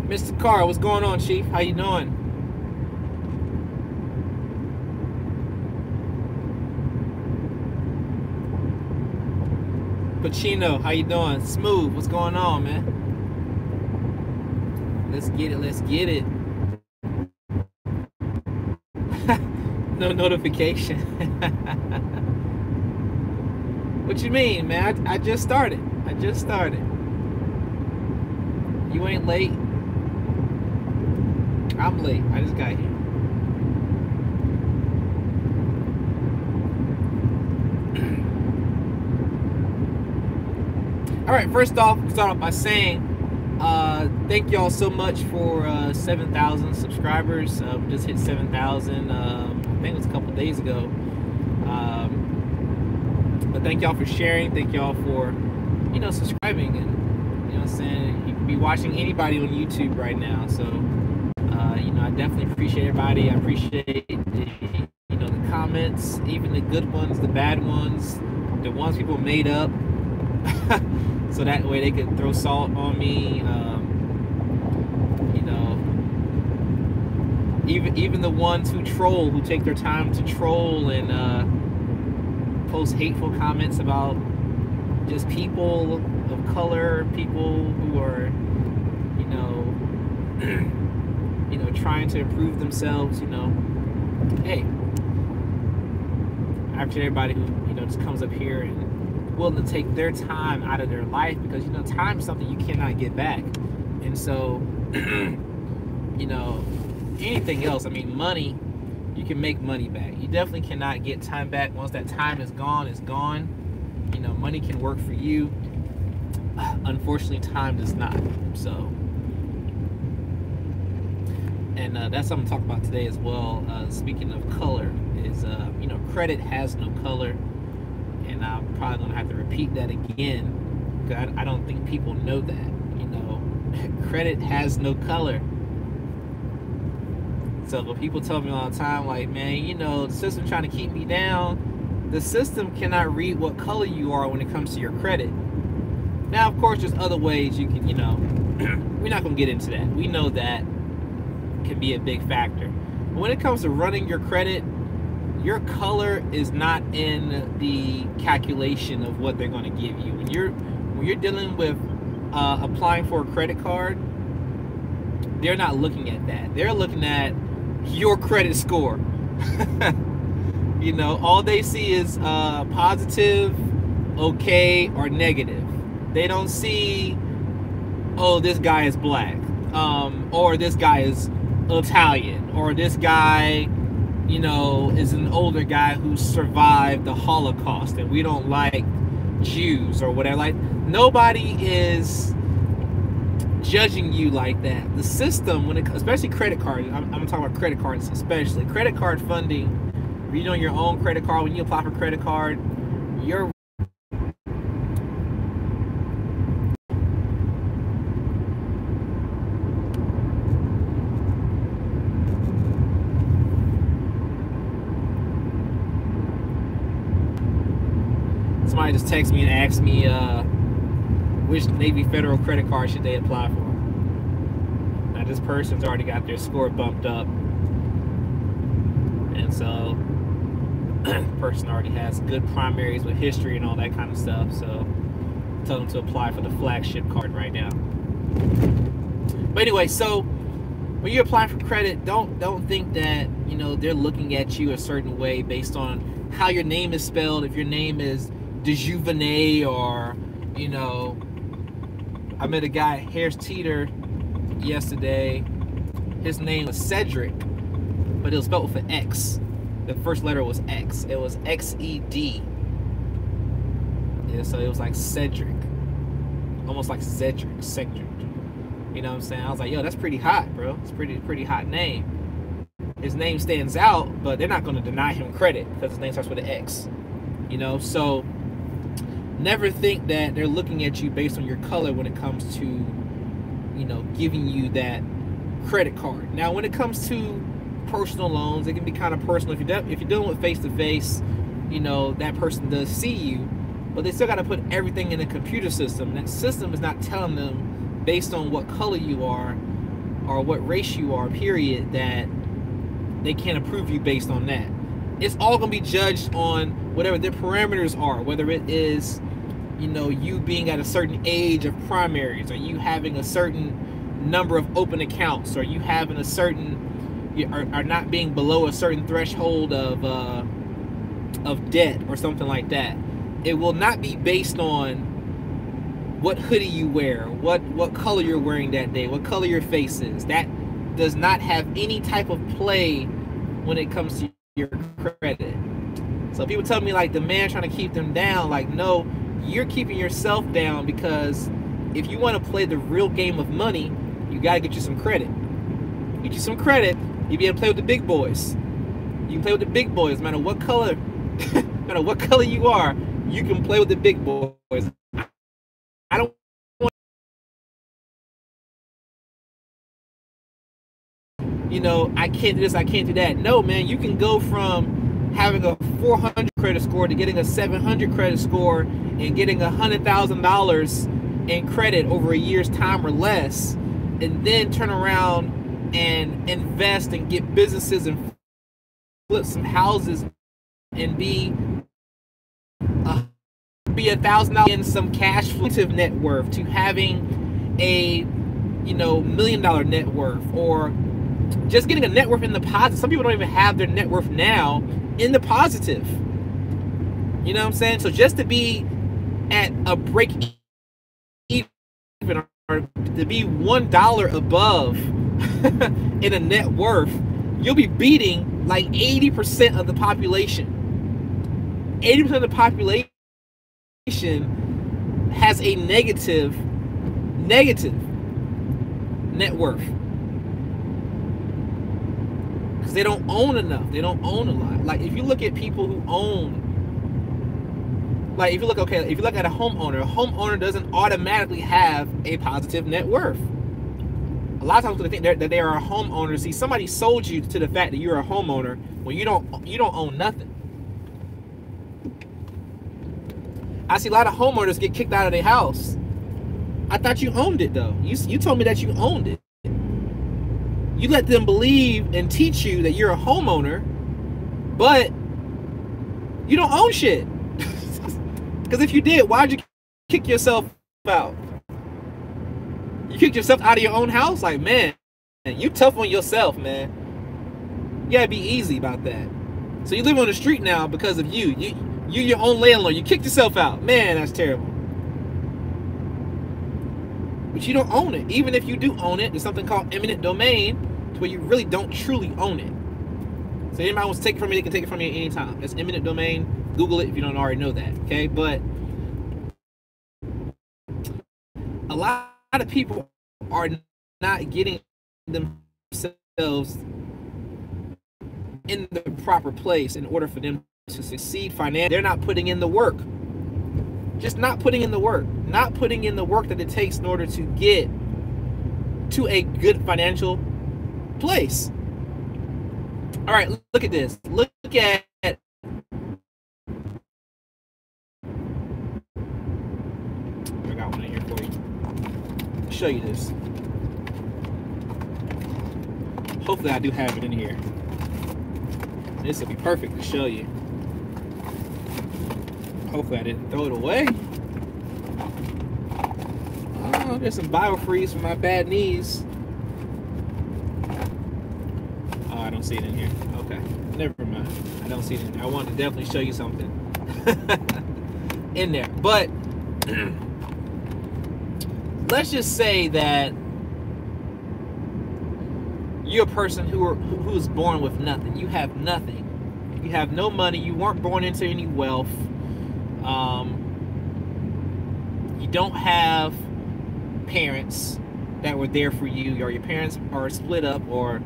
Mr. Carr, what's going on, Chief? How you doing? Pacino, how you doing? Smooth, what's going on, man? Let's get it, let's get it. No notification. What you mean, man? I just started. I just started. You ain't late. I'm late. I just got here. All right, first off, start off by saying thank y'all so much for 7,000 subscribers. We just hit 7,000. I think it was a couple days ago. But thank y'all for sharing. Thank y'all for, subscribing. And, what I'm saying? You can be watching anybody on YouTube right now. So, I definitely appreciate everybody. I appreciate the comments, even the good ones, the bad ones, the ones people made up. So that way they could throw salt on me. Even the ones who troll, who take their time to troll and post hateful comments about just people of color, people who are, trying to improve themselves. Hey, I appreciate everybody who just comes up here and willing to take their time out of their life, because time is something you cannot get back. And so anything else, money, you can make money back. You definitely cannot get time back. Once that time is gone, it's gone. Money can work for you. Unfortunately, time does not. So, and that's what I'm talking about today as well. Speaking of color, is credit has no color. And I'm probably gonna have to repeat that again, because I don't think people know that. Credit has no color. So when people tell me all the time, like, man, the system's trying to keep me down, the system cannot read what color you are when it comes to your credit. Now, of course, there's other ways you can, we're not gonna get into that. We know that can be a big factor. But when it comes to running your credit, your color is not in the calculation of what they're going to give you. When you're dealing with applying for a credit card, they're not looking at that. They're looking at your credit score. All they see is positive, okay, or negative. They don't see, oh, this guy is black, or this guy is Italian, or this guy is an older guy who survived the Holocaust and we don't like Jews or whatever. Like, nobody is judging you like that. The system, especially credit cards, I'm talking about credit cards especially. Credit card funding, when you're doing your own credit card, when you apply for credit card, you're somebody just texted me and asked me which Navy Federal credit card should they apply for. Now this person's already got their score bumped up, and so the person already has good primaries with history and all that kind of stuff. So tell them to apply for the flagship card right now. But anyway, so when you're applying for credit, don't think that they're looking at you a certain way based on how your name is spelled. If your name is DeJuvenet, or I met a guy, Harris Teeter, yesterday. His name was Cedric, but it was spelled with an X. The first letter was X. It was X-E-D. Yeah, so it was like Cedric, almost like Cedric. You know what I'm saying? I was like, yo, that's pretty hot, bro. It's pretty hot name. His name stands out, but they're not going to deny him credit because his name starts with an X. So never think that they're looking at you based on your color when it comes to, giving you that credit card. Now, when it comes to personal loans, it can be kind of personal. If you're dealing with face-to-face, that person does see you, but they still got to put everything in a computer system. That system is not telling them based on what color you are or what race you are, period, that they can't approve you based on that. It's all going to be judged on whatever their parameters are, whether it is, you know, you being at a certain age of primaries, or you having a certain number of open accounts, or you having a certain, you are not being below a certain threshold of debt or something like that. It will not be based on what hoodie you wear, what color you're wearing that day, what color your face is. That does not have any type of play when it comes to your credit. So people tell me like the man trying to keep them down, like, no, you're keeping yourself down, because if you want to play the real game of money, you got to get you some credit. Get you some credit, you'll be able to play with the big boys. You can play with the big boys, no matter what color, no matter what color you are, you can play with the big boys. I don't want, you know, I can't do this, I can't do that. No, man, you can go from having a 400 credit score to getting a 700 credit score and getting $100,000 in credit over a year's time or less, and then turn around and invest and get businesses and flip some houses and be $1,000 in some cash flow net worth, to having a, you know, $1 million net worth, or just getting a net worth in the positive. Some people don't even have their net worth now in the positive. You know what I'm saying? So just to be at a break even, or to be $1 above in a net worth, you'll be beating like 80% of the population. 80% of the population has a negative net worth, because they don't own enough. They don't own a lot. Like if you look at people who own, like if you look at a homeowner doesn't automatically have a positive net worth. A lot of times they think that they are a homeowner. See, somebody sold you to the fact that you're a homeowner when you don't own nothing. I see a lot of homeowners get kicked out of their house. I thought you owned it though. You told me that you owned it. You let them believe and teach you that you're a homeowner, but you don't own shit. Because if you did, why'd you kick yourself out? You kicked yourself out of your own house? Like, man, you tough on yourself, man. You gotta be easy about that. So you live on the street now because of you. You're your own landlord. You kicked yourself out. Man, that's terrible. But you don't own it. Even if you do own it, there's something called eminent domain, to where you really don't truly own it. So anybody wants to take it from me, they can take it from me at any time. It's eminent domain. Google it if you don't already know that. Okay, but a lot of people are not getting themselves in the proper place in order for them to succeed financially. They're not putting in the work. Just not putting in the work. Not putting in the work that it takes in order to get to a good financial place. All right, look at this. Look at I got one in here for you. I'll show you this. Hopefully I do have it in here. This will be perfect to show you. Hopefully I didn't throw it away. Oh, there's some BioFreeze for my bad knees. Oh, I don't see it in here. Okay, never mind. I don't see it in there. I wanted to definitely show you something in there. But let's just say that you're a person who was born with nothing. You have nothing. You have no money. You weren't born into any wealth. You don't have parents that were there for you, or your parents are split up, or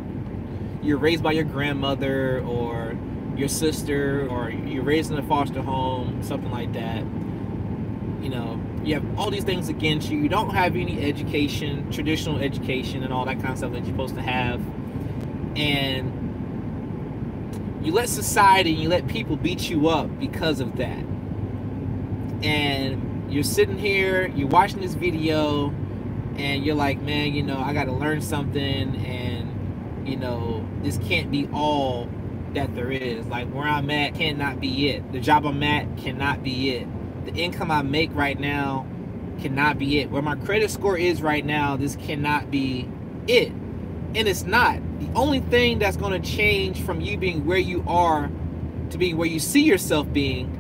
you're raised by your grandmother or your sister, or you're raised in a foster home, something like that. You know, you have all these things against you. You don't have any education, traditional education, and all that kind of stuff that you're supposed to have. And you let society, you let people beat you up because of that. And you're sitting here, you're watching this video, and you're like, man, you know, I got to learn something, and, you know, this can't be all that there is. Like, where I'm at cannot be it. The job I'm at cannot be it. The income I make right now cannot be it. Where my credit score is right now, this cannot be it. And it's not. The only thing that's going to change from you being where you are to being where you see yourself being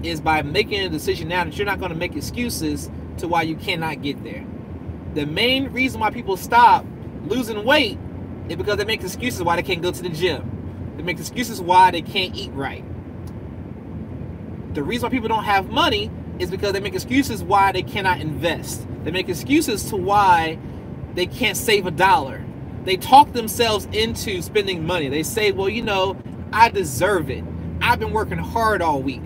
is by making a decision now that you're not going to make excuses to why you cannot get there. The main reason why people stop losing weight is because they make excuses why they can't go to the gym. They make excuses why they can't eat right. The reason why people don't have money is because they make excuses why they cannot invest. They make excuses to why they can't save $1. They talk themselves into spending money. They say, well, you know, I deserve it. I've been working hard all week.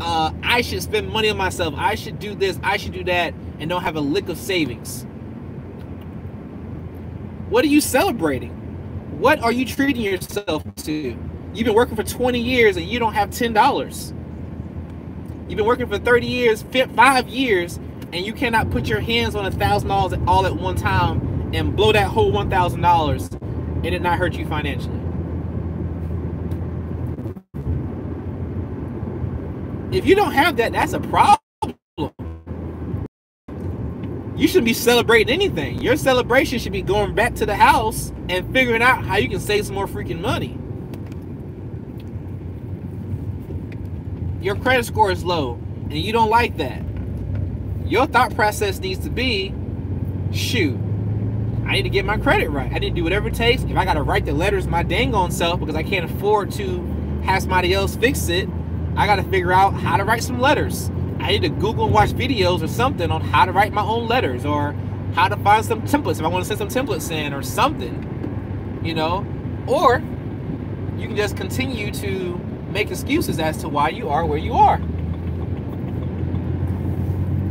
I should spend money on myself. I should do this. I should do that, and don't have a lick of savings. What are you celebrating? What are you treating yourself to? You've been working for 20 years and you don't have $10. You've been working for 30 years, 5 years, and you cannot put your hands on $1,000 all at one time and blow that whole $1,000 and it not hurt you financially. If you don't have that, that's a problem. You shouldn't be celebrating anything. Your celebration should be going back to the house and figuring out how you can save some more freaking money. Your credit score is low and you don't like that. Your thought process needs to be, shoot, I need to get my credit right. I need to do whatever it takes. If I got to write the letters my dang on self because I can't afford to have somebody else fix it, I got to figure out how to write some letters. I need to Google and watch videos or something on how to write my own letters, or how to find some templates if I want to send some templates in or something, you know. Or you can just continue to make excuses as to why you are where you are.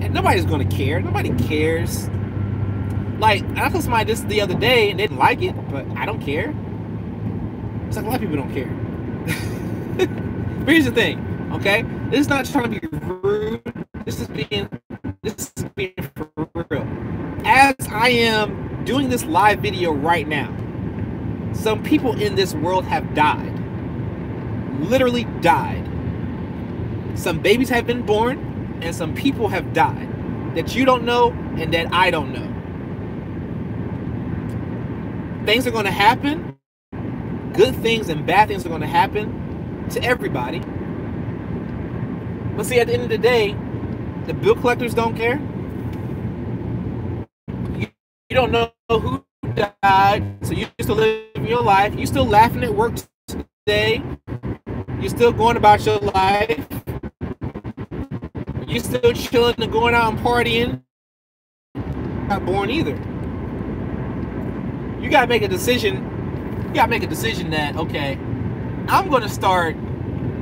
And nobody's going to care. Nobody cares. Like, I told somebody this the other day and they didn't like it, but I don't care. It's like a lot of people don't care. But here's the thing, okay? This is not trying to be rude. This is being for real. As I am doing this live video right now, some people in this world have died. Literally died. Some babies have been born and some people have died that you don't know and that I don't know. Things are going to happen. Good things and bad things are going to happen to everybody. But see, at the end of the day, the bill collectors don't care. You don't know who died, so you're still living your life. You're still laughing at work today. You're still going about your life. You're still chilling and going out and partying. Not born either. You gotta make a decision. You gotta make a decision that, okay, I'm gonna start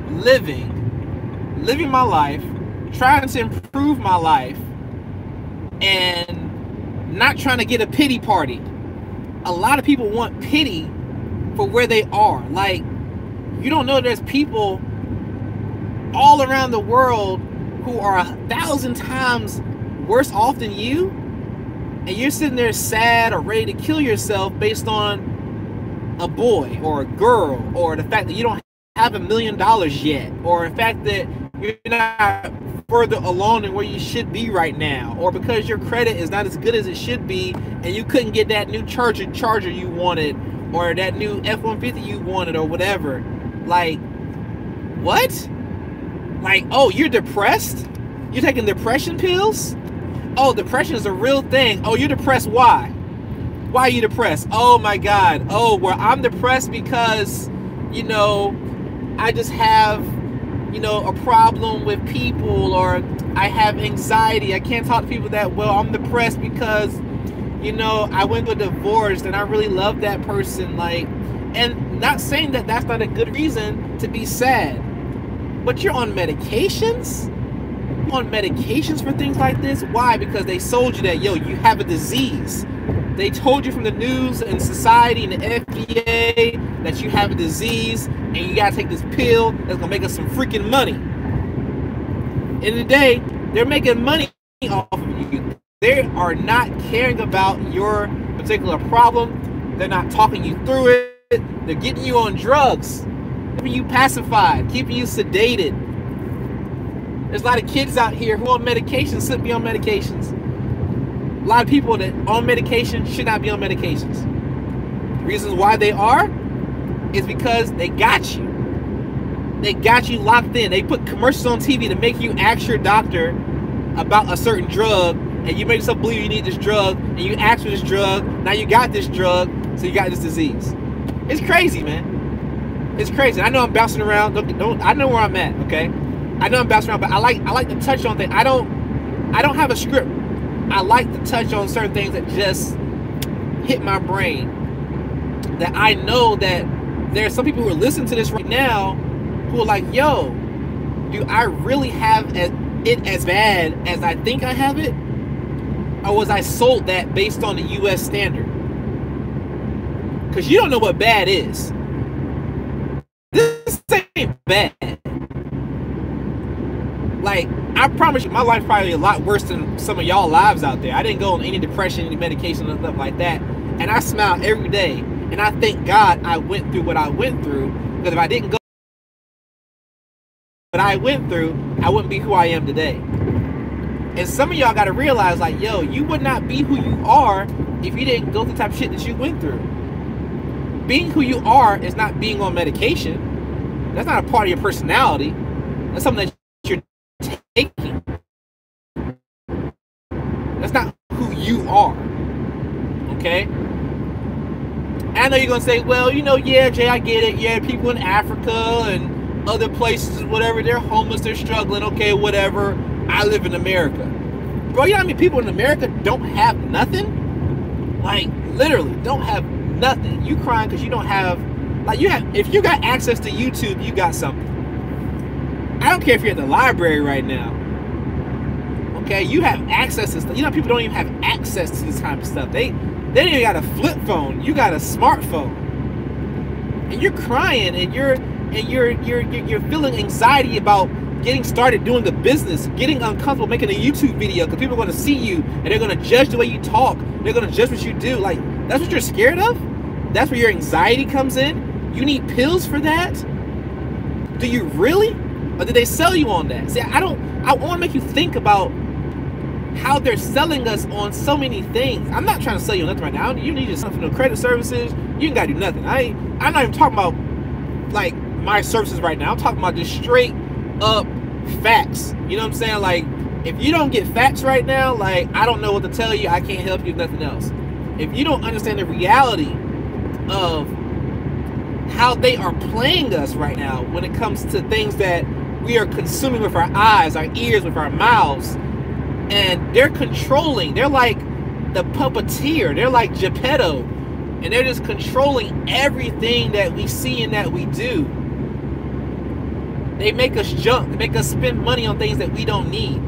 living my life, trying to improve my life, and not trying to get a pity party. A lot of people want pity for where they are. Like, you don't know there's people all around the world who are 1,000 times worse off than you, and you're sitting there sad or ready to kill yourself based on a boy or a girl, or the fact that you don't have $1 million yet, or the fact that you're not further along than where you should be right now, or because your credit is not as good as it should be and you couldn't get that new charger you wanted, or that new F-150 you wanted, or whatever. Like, what? Like, oh, you're depressed? You're taking depression pills? Oh, depression is a real thing. Oh, you're depressed. Why? Why are you depressed? Oh my God. Oh, well, I'm depressed because, you know, I just have, you know, a problem with people, or I have anxiety. I can't talk to people that well. I'm depressed because, you know, I went through a divorce and I really love that person. Like, and not saying that that's not a good reason to be sad, but you're on medications? On medications for things like this? Why? Because they sold you that, yo, you have a disease. They told you from the news and society and the FDA that you have a disease and you gotta take this pill that's gonna make us some freaking money. In the day, they're making money off of you. They are not caring about your particular problem. They're not talking you through it. They're getting you on drugs, keeping you pacified, keeping you sedated. There's a lot of kids out here who are on medications shouldn't be on medications. A lot of people that are on medication should not be on medications. The reasons why they are is because they got you. They got you locked in. They put commercials on TV to make you ask your doctor about a certain drug, and you make yourself believe you need this drug, and you ask for this drug. Now you got this drug, so you got this disease. It's crazy, man. It's crazy. I know I'm bouncing around. I know where I'm at. Okay, I know I'm bouncing around, but I like to touch on things. I don't have a script. I like to touch on certain things that just hit my brain. That I know that there are some people who are listening to this right now who are like, yo, do I really have it as bad as I think I have it? Or was I sold that based on the US standard? Because you don't know what bad is. This ain't bad. Like, I promise you, my life's probably a lot worse than some of y'all lives out there. I didn't go on any depression, any medication, and stuff like that. And I smile every day. And I thank God I went through what I went through. Because if I didn't go what I went through, I wouldn't be who I am today. And some of y'all got to realize, like, yo, you would not be who you are if you didn't go through the type of shit that you went through. Being who you are is not being on medication. That's not a part of your personality. That's something that you're taking. That's not who you are. Okay? I know you're going to say, well, you know, yeah, Jay, I get it. Yeah, people in Africa and other places, whatever, they're homeless, they're struggling. Okay, whatever. I live in America. Bro, you know how many people in America don't have nothing? Like, literally, don't have nothing. You crying because you don't have, like, you have, if you got access to YouTube, you got something. I don't care if you're at the library right now. Okay, you have access to stuff. You know, people don't even have access to this kind of stuff. They don't even got a flip phone. You got a smartphone. And you're crying and you're feeling anxiety about getting started doing the business, getting uncomfortable making a YouTube video because people are going to see you and they're going to judge the way you talk. They're going to judge what you do. Like, that's what you're scared of? That's where your anxiety comes in? You need pills for that? Do you really? Or did they sell you on that? See, I want to make you think about how they're selling us on so many things. I'm not trying to sell you nothing right now. You need to something, no credit services. You ain't got to do nothing. I'm not even talking about, like, my services right now. I'm talking about just straight up facts. You know what I'm saying? Like, if you don't get facts right now, like, I don't know what to tell you. I can't help you with nothing else. If you don't understand the reality of how they are playing us right now when it comes to things that we are consuming with our eyes, our ears, with our mouths, and they're controlling. They're like the puppeteer. They're like Geppetto, and they're just controlling everything that we see and that we do. They make us junk. They make us spend money on things that we don't need.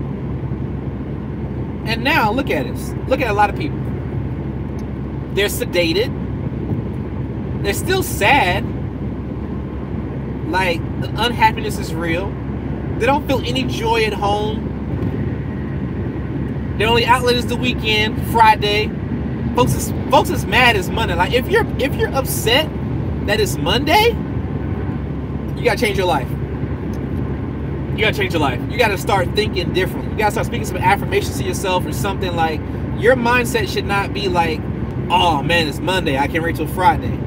And now, look at us. Look at a lot of people. They're sedated. They're still sad. Like, the unhappiness is real. They don't feel any joy at home. Their only outlet is the weekend, Friday. Folks is mad as Monday. Like, if you're upset that it's Monday, you gotta change your life. You gotta change your life. You gotta start thinking differently. You gotta start speaking some affirmations to yourself or something. Like, your mindset should not be like, oh man, it's Monday, I can't wait till Friday.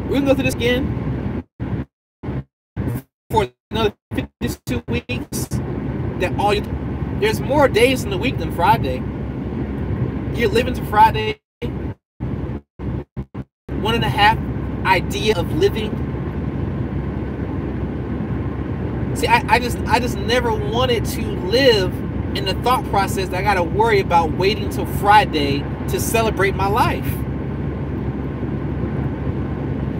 We're gonna go through this again for another 52 weeks. There's more days in the week than Friday. You're living to Friday. 1.5 idea of living. See, I just never wanted to live in the thought process that I gotta worry about waiting till Friday to celebrate my life.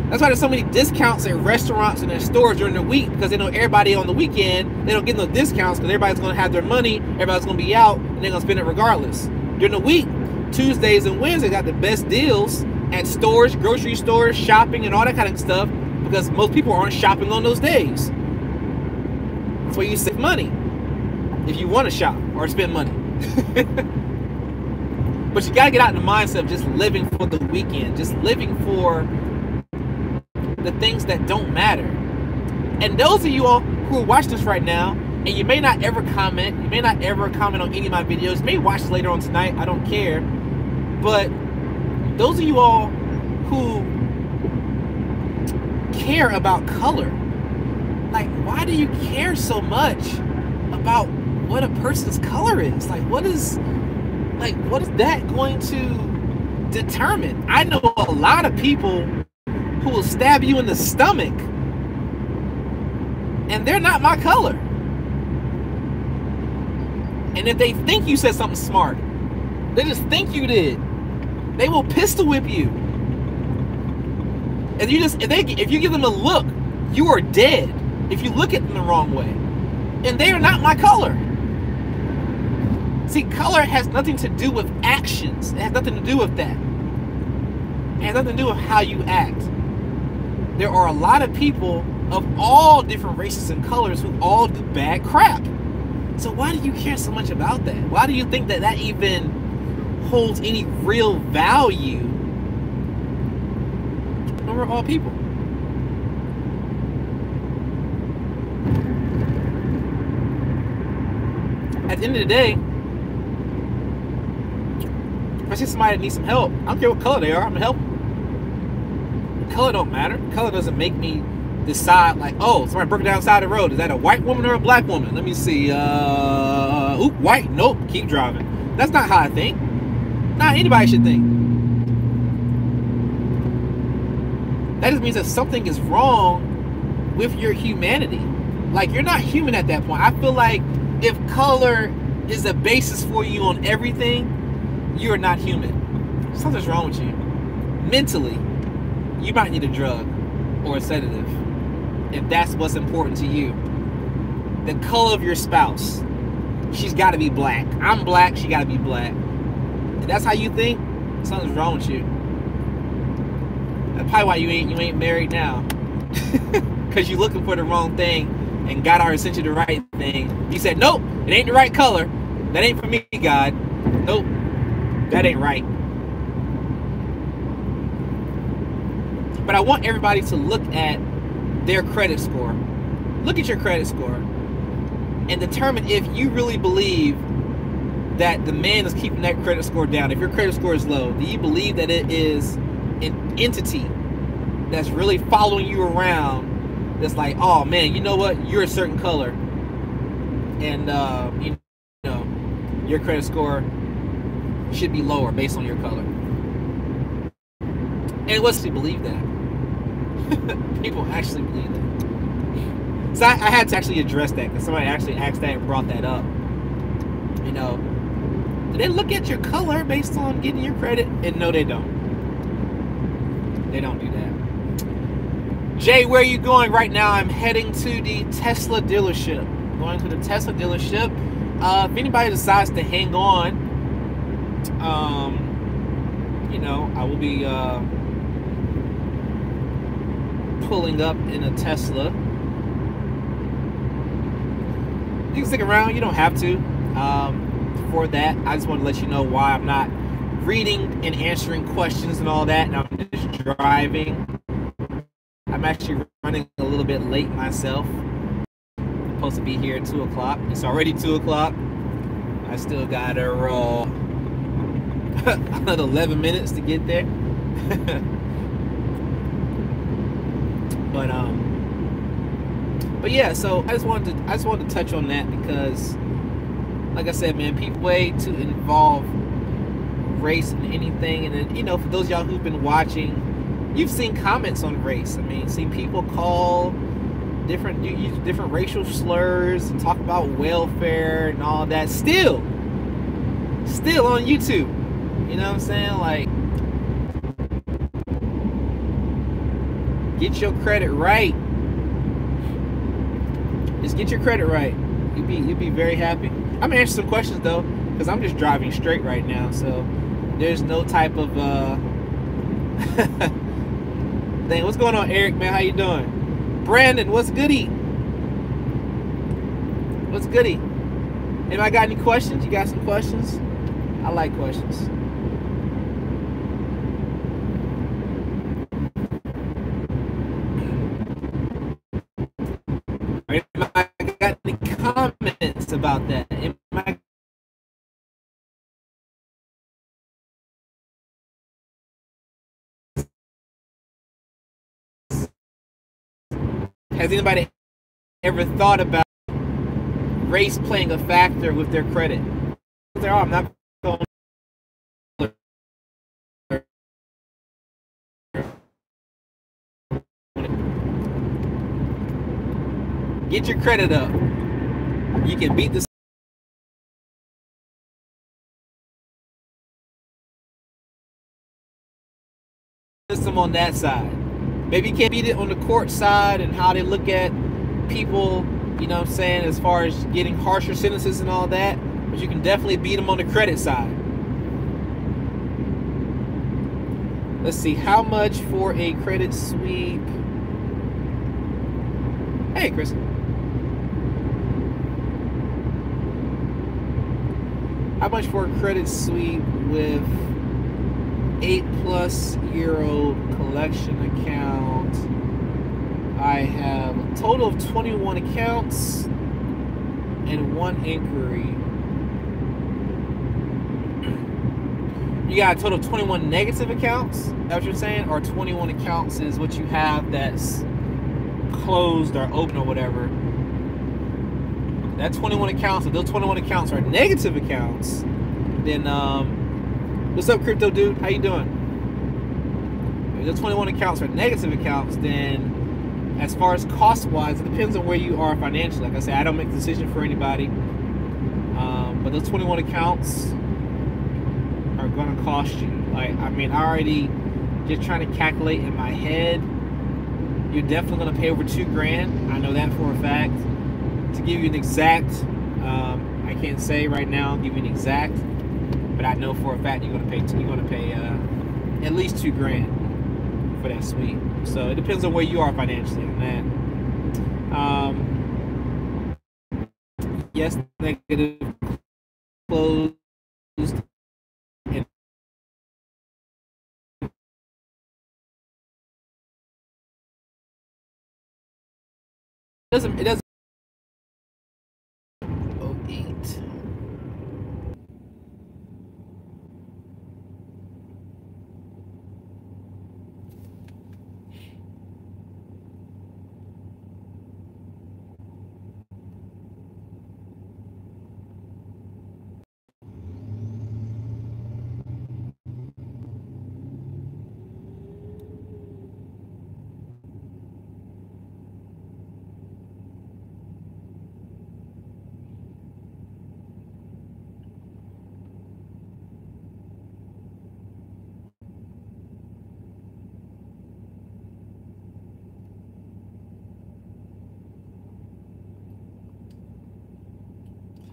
That's why there's so many discounts at restaurants and in stores during the week, because they know everybody on the weekend, they don't get no discounts because everybody's going to have their money, everybody's going to be out, and they're going to spend it regardless. During the week, Tuesdays and Wednesdays got the best deals at stores, grocery stores, shopping, and all that kind of stuff, because most people aren't shopping on those days. That's why you save money if you want to shop or spend money. But you gotta get out in the mindset of just living for the weekend, just living for the things that don't matter. And those of you all who are watching this right now, and you may not ever comment, on any of my videos, you may watch later on tonight, I don't care. But those of you all who care about color, like, why do you care so much about what a person's color is? Like, what is that going to determine? I know a lot of people who will stab you in the stomach, and they're not my color. And if they think you said something smart, they just think you did, they will pistol whip you. And if you give them a look, you are dead. If you look at them the wrong way, and they are not my color. See, color has nothing to do with actions. It has nothing to do with that. It has nothing to do with how you act. There are a lot of people of all different races and colors who all do bad crap. So why do you care so much about that? Why do you think that that even holds any real value when we're all people? At the end of the day, if I see somebody that needs some help, I don't care what color they are, I'm gonna help them. Color don't matter. Color doesn't make me decide, like, oh, somebody broke down the side of the road. Is that a white woman or a black woman? Let me see. Oop, white. Nope. Keep driving. That's not how I think. Not anybody should think. That just means that something is wrong with your humanity. Like, you're not human at that point. I feel like if color is the basis for you on everything, you are not human. Something's wrong with you. Mentally, you might need a drug or a sedative if that's what's important to you. The color of your spouse, she's got to be black. I'm black, she got to be black. If that's how you think, something's wrong with you. That's probably why you ain't married now. Because you're looking for the wrong thing, and God already sent you the right thing. He said, nope, it ain't the right color. That ain't for me, God. Nope, that ain't right. But I want everybody to look at their credit score. Look at your credit score and determine if you really believe that the man is keeping that credit score down. If your credit score is low, do you believe that it is an entity that's really following you around, that's like, oh man, you know what, you're a certain color, and you know, your credit score should be lower based on your color? And let's believe that. People actually believe that. So I had to actually address that, because somebody actually asked that and brought that up. You know, do they look at your color based on getting your credit? And no, they don't. They don't do that. Jay, where are you going right now? I'm heading to the Tesla dealership. Going to the Tesla dealership. If anybody decides to hang on, you know, I will be pulling up in a Tesla. You can stick around, you don't have to. For that, I just want to let you know why I'm not reading and answering questions and all that, and I'm just driving. I'm actually running a little bit late myself. I'm supposed to be here at 2 o'clock. It's already 2 o'clock. I still got another 11 minutes to get there. But yeah, so I just wanted to touch on that, because like I said, man, people way to involve race in anything. And then, you know, for those of y'all who've been watching, you've seen comments on race. I mean, seen people call use different racial slurs and talk about welfare and all that. Still on YouTube. You know what I'm saying? Like, get your credit right. Just get your credit right. You'll be very happy. I'm gonna answer some questions though, because I'm just driving straight right now, so there's no type of thing. What's going on, Eric, man? How you doing? Brandon, what's goody? What's goody? Anybody got any questions? You got some questions? I like questions. I got any comments about that? Has anybody ever thought about race playing a factor with their credit? I'm not going to get your credit up. You can beat the system on that side. Maybe you can't beat it on the court side and how they look at people, you know what I'm saying, as far as getting harsher sentences and all that, but you can definitely beat them on the credit side. Let's see, how much for a credit sweep? Hey, Chris. How much for a credit sweep with 8+-year-old collection account? I have a total of 21 accounts and 1 inquiry. You got a total of 21 negative accounts? Is that what you're saying? Or 21 accounts is what you have that's closed or open or whatever. That 21 accounts, if those 21 accounts are negative accounts, then what's up, crypto dude? How you doing? If those 21 accounts are negative accounts, then as far as cost-wise, it depends on where you are financially. Like I said, I don't make the decision for anybody. But those 21 accounts are going to cost you. Like, I mean, I already just trying to calculate in my head. You're definitely going to pay over $2,000. I know that for a fact. To give you an exact, I can't say right now, give you an exact, but I know for a fact you're going to pay at least $2,000 for that sweep. So it depends on where you are financially on that. Yes, negative closed. It doesn't. 08.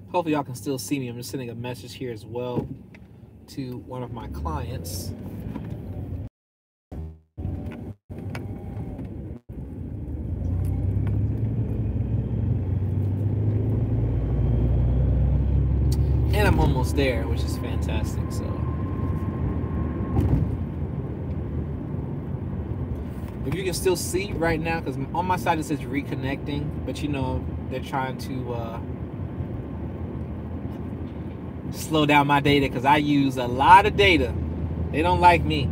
Hopefully y'all can still see me. I'm just sending a message here as well to one of my clients. And I'm almost there, which is fantastic. So if you can still see right now, because on my side it says reconnecting, but you know they're trying to slow down my data because I use a lot of data. They don't like me.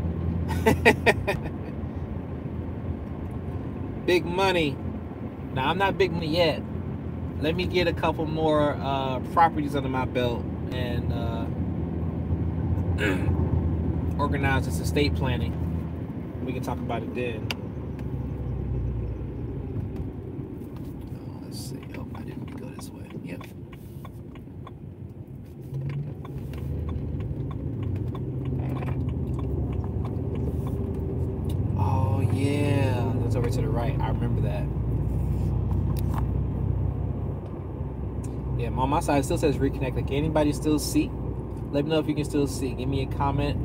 Big money. Now, I'm not big money yet. Let me get a couple more properties under my belt and organize this estate planning. We can talk about it then. Let's see. Oh, I didn't go this way. Yep. Oh, yeah. That's over to the right. I remember that. Yeah, on my side it still says reconnect. Like, anybody still see? Let me know if you can still see. Give me a comment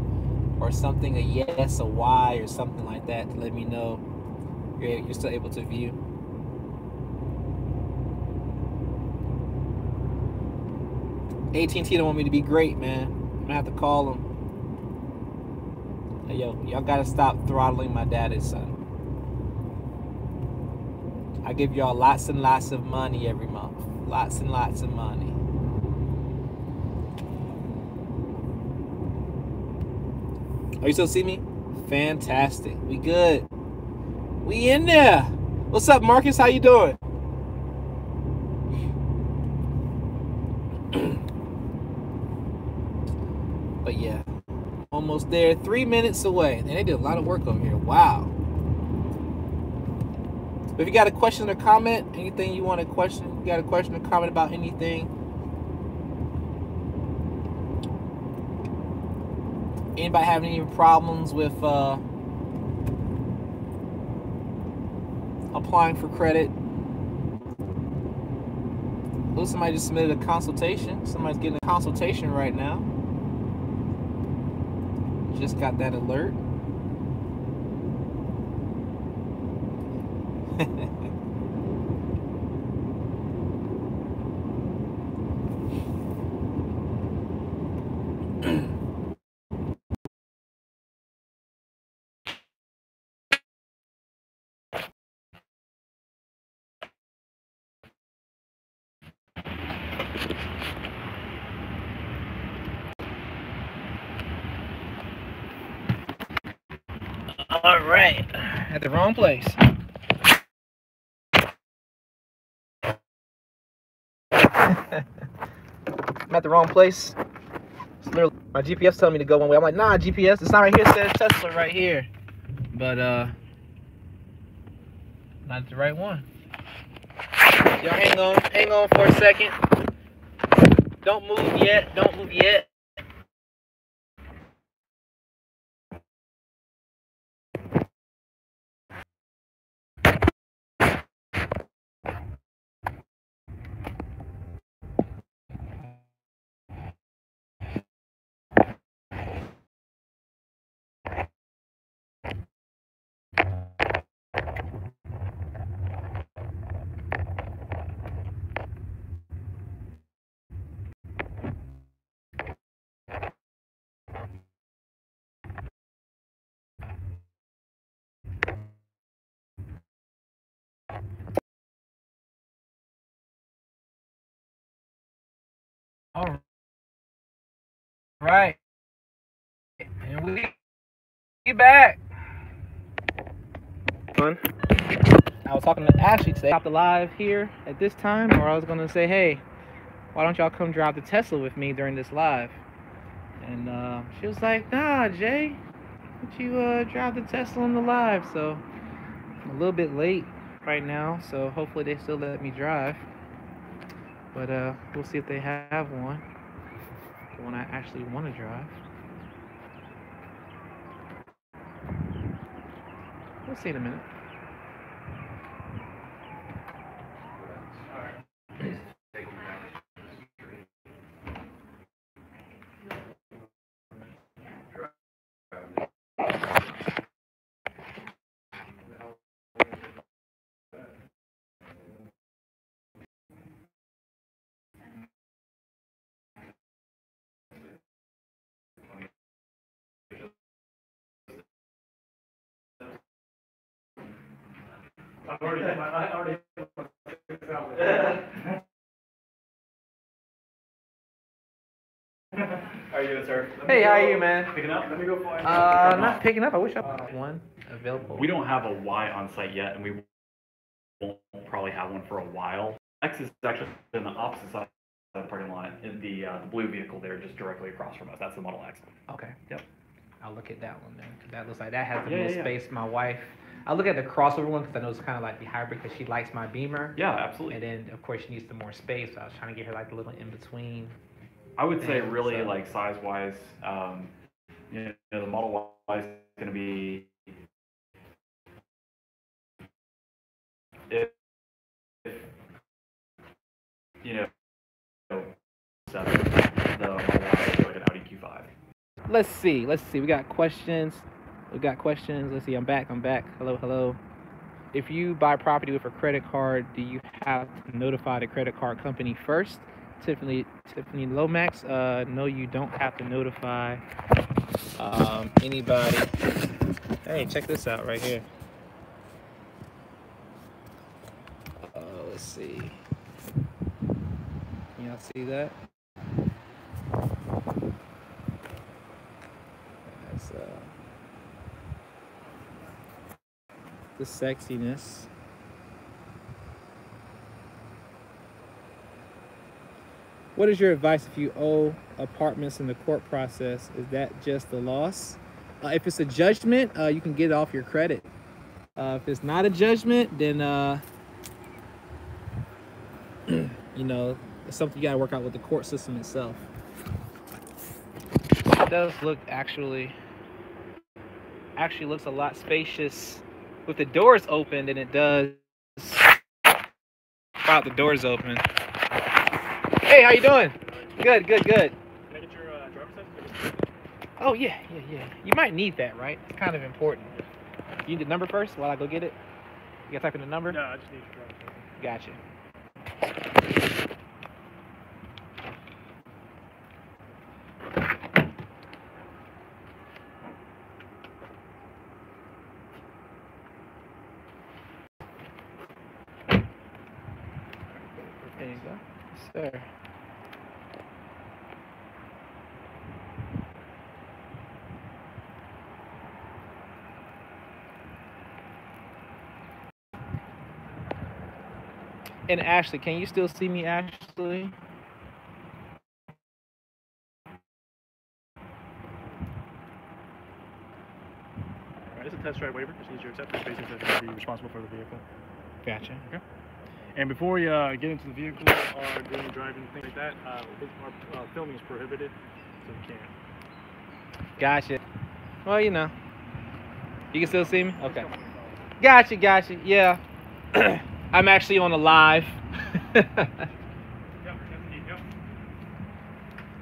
or something, a yes, a Y, or something like that to let me know you're still able to view. AT&T don't want me to be great, man. gonna have to call him. Hey, yo, y'all gotta stop throttling my daddy, son. I give y'all lots and lots of money every month. Lots and lots of money. Oh, you still see me? Fantastic. We good. We in there. What's up, Marcus? How you doing? But yeah, almost there. 3 minutes away. And they did a lot of work over here. Wow. If you got a question or comment, anything you want to question, you got a question or comment about anything, anybody having any problems with applying for credit? Oh, somebody just submitted a consultation. Somebody's getting a consultation right now. Just got that alert. All right, at the wrong place. I'm at the wrong place. It's literally, my GPS telling me to go one way. I'm like, nah, GPS, it's not right here. It says Tesla right here. But not the right one. Y'all hang on for a second. Don't move yet. Don't move yet. All right. And we back. Fun. I was talking to Ashley today. Stop the live here at this time, or I was gonna say, hey, why don't y'all come drive the Tesla with me during this live? And she was like, nah, Jay, would you drive the Tesla on the live? So I'm a little bit late right now, so hopefully they still let me drive. But we'll see if they have one. The one I actually want to drive. We'll see in a minute. I already How are you doing, sir? Hey, how are you, man? Picking up? Let me go for it. Not picking up. I wish I had one available. We don't have a Y on site yet, and we won't probably have one for a while. X is actually on the opposite side of the parking lot, in the blue vehicle there, just directly across from us. That's the Model X. Okay. Yep. I'll look at that one then. That looks like that has the most space. My wife. I'll look at the crossover one because I know it's kind of like the hybrid because she likes my Beamer. Yeah, absolutely. And then of course she needs the more space. So I was trying to get her like a little in between. I would say really like size wise, you know, the Model Y is going to be if you know, the Model Y is like an Audi Q5. Let's see. We got questions. Let's see. I'm back. Hello. If you buy property with a credit card, do you have to notify the credit card company first? Tiffany Lomax. No, you don't have to notify anybody. Hey, check this out right here. Let's see. Can y'all see that? That's the sexiness. What is your advice if you owe apartments in the court process? Is that just a loss? If it's a judgment, you can get it off your credit. If it's not a judgment, then you know, it's something you gotta work out with the court system itself. It does look actually looks a lot spacious with the doors open than it does without the doors open. Hey, how you doing? Good. Can I get your driver's license? Oh yeah. You might need that, right? It's kind of important. You need the number first while I go get it? You gotta type in the number? No, I just need your driver's license. Gotcha. There you go. Yes, sir. And Ashley, can you still see me, Ashley? It's a test drive waiver. Just needs your acceptance. Basically, that you'll be responsible for the vehicle. Gotcha. Okay. And before you get into the vehicle or doing driving, things like that, our filming is prohibited, so you can't. Gotcha. Well, you know. You can still see me? Okay. Gotcha. Yeah. I'm actually on a live.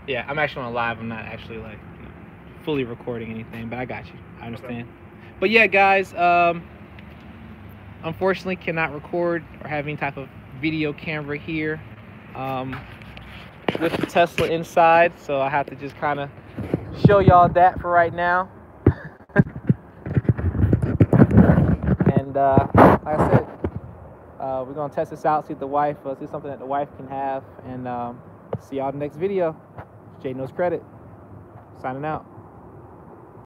Yeah, I'm actually on a live. I'm not actually like fully recording anything, but I got you. I understand. Okay. But yeah, guys, unfortunately cannot record or have any type of video camera here with the Tesla inside, so I have to just kind of show y'all that for right now. And like I said, we're gonna test this out, see if the wife, see something that the wife can have, and see y'all in the next video. Jay Knows Credit, signing out.